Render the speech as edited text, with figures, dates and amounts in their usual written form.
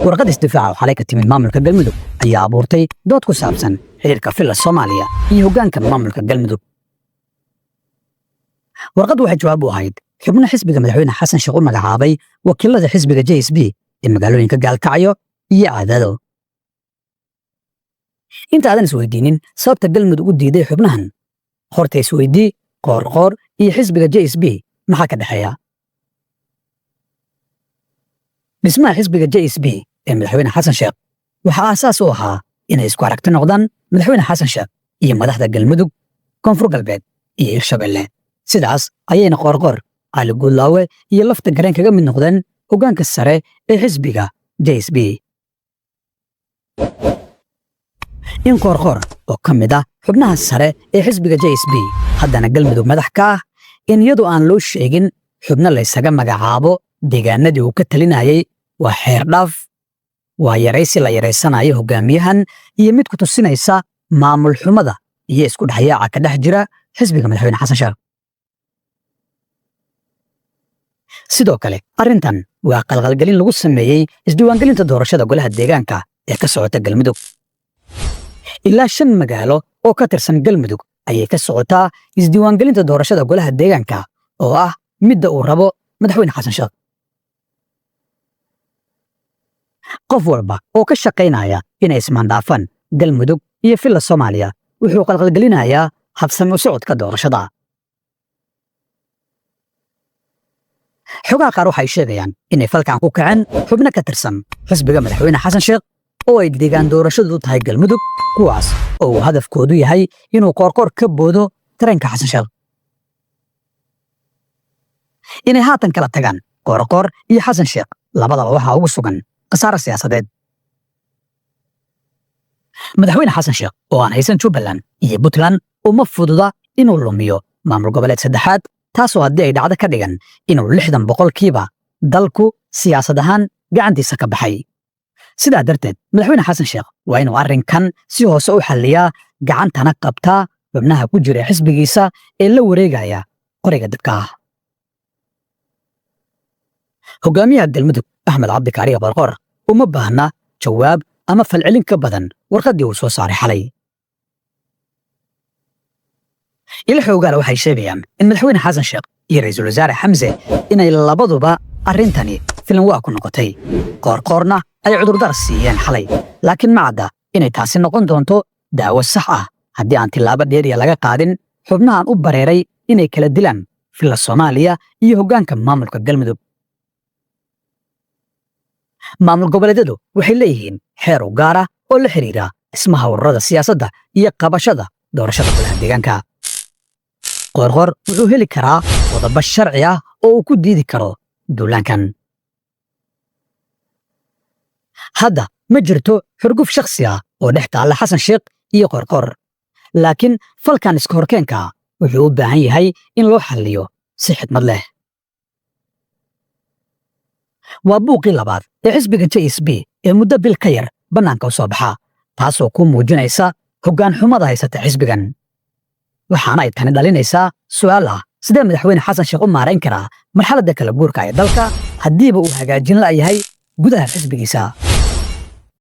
warqad isdifaaca oo xalay ka timid maamulka galmudug ayaa abuurtay dood ku saabsan xiriirka filla Soomaaliya iyo hoggaanka maamulka galmudug. warqad waxay jawaab u ahayd xubno xisbiga madaxweyne xasan sheekh u magacaabay wakiilada xisbiga JSB ee magaalooyinka Gaalkacyo iyo Cadaado. inta aadan isweydiinin sababta galmudug u diiday xubnahan, horta isweydii qoorqoor iyo xisbiga JSB maxaa ka dhexeeya. dhismaha xisbiga JSB ee madaxweyne xasan sheekh waxaa aasaas u ahaa inay isku aragti noqdaan madaxweyne xasan sheekh iyo madaxda galmudug, koonfur galbeed iyo Hirshabelle. sidaas ayayna qoorqoor, cali guudlaawe iyo lafta gareen kaga mid noqdeen hoggaanka sare ee xisbiga JSB. in qoorqoor oo ka mid ah xubnaha sare ee xisbiga JSB haddana galmudug madax ka ah, in iyadu aan loo sheegin xubno laysaga magacaabo deegaanadii uu ka talinayay, waa xeer dhaaf, waa yaraysi la yaraysanayo hogaamiyahan iyo mid ku tusinaysa maamul xumada iyo isku dhaxyaaca ka dhex jira xisbiga madaxweyne xasan sheekh. sidoo kale arrintan waa qalqalgelin lagu sameeyey isdiiwaangelinta doorashada golaha deegaanka ee ka socota galmudug. ilaa 5 magaalo oo ka tirsan galmudug ayay ka socotaa isdiiwaangelinta doorashada golaha deegaanka oo ah midda uu rabo madaxweyne xasan sheekh. qof walba oo ka shaqaynaya inay ismaandhaafaan galmudug iyo filla Soomaaliya wuxuu qalqalgelinayaa habsami u socodka doorashada. xogaha qaar waxay sheegayaan inay falkan ku kaceen xubno ka tirsan xisbiga madaxweyne xasan sheekh oo ay deegaan doorashadu tahay galmudug, kuwaas oo uu hadafkoodu yahay inuu qoorqoor ka boodo tareenka xasan sheekh. inay haatan kala tagaan qoorqoor iyo xasan sheekh labadaba waxaa ugu sugan khasaare siyaasadeed. madaxweyne xasan sheekh oo aan haysan Jubbaland iyo Puntland uma fududa inuu lumiyo maamul goboleed saddexaad, taasoo haddii ay dhacdo ka dhigan inuu 60% dalku siyaasad ahaan gacantiisa ka baxay. sidaa darteed madaxweyne xasan sheekh waa inuu arrinkan si hoose u xalliyaa, gacantana qabtaa xubnaha ku jira xisbigiisa ee la wareegaya qoriga dadka. hogaamiyaha galmudug Axmed Cabdikaariye Qoorqoor uma baahna jawaab ama falcelin ka badan warqaddii uu soo saaray xalay. ila xoogaala waxay sheegayaan in madaxweyne xasan sheekh iyo ra'iisul wasaare Xamse inay labaduba arrintani filan waa ku noqotay, qoorqoorna ay cudurdaar siiyeen xalay, laakiin ma cadda inay taasi noqon doonto daawo sax ah haddii aan tilaabo dheeriya laga qaadin xubnahan u bareeray inay kala dilaan filla Soomaaliya iyo hoggaanka maamulka galmudug. maamul goboleedyadu waxay leeyihiin xeer u gaar ah oo la xiriira dhismaha ururada siyaasadda iyo qabashada doorashada golaha deegaanka. qoorqoor wuxuu heli karaa qodobo sharci ah oo uu ku diidi karo duulaankan. hadda ma jirto xurguf shakhsi ah oo dhex taalla xasan sheekh iyo qoorqoor, laakiin falkan iska horkeenka wuxuu u baahan yahay in loo xalliyo si xikmad leh. waa buuqii labaad ee xisbiga JSB ee muddo bil ka yar bannaanka u soo baxa, taasoo ku muujinaysa hoggaan xumada haysata xisbigan. waxaana ay tani dhalinaysaa su'aal ah sidee madaxweyne xasan sheekh u maarayn karaa marxaladda kala guurka ee dalka haddiiba uu hagaajin la'yahay gudaha xisbigiisa.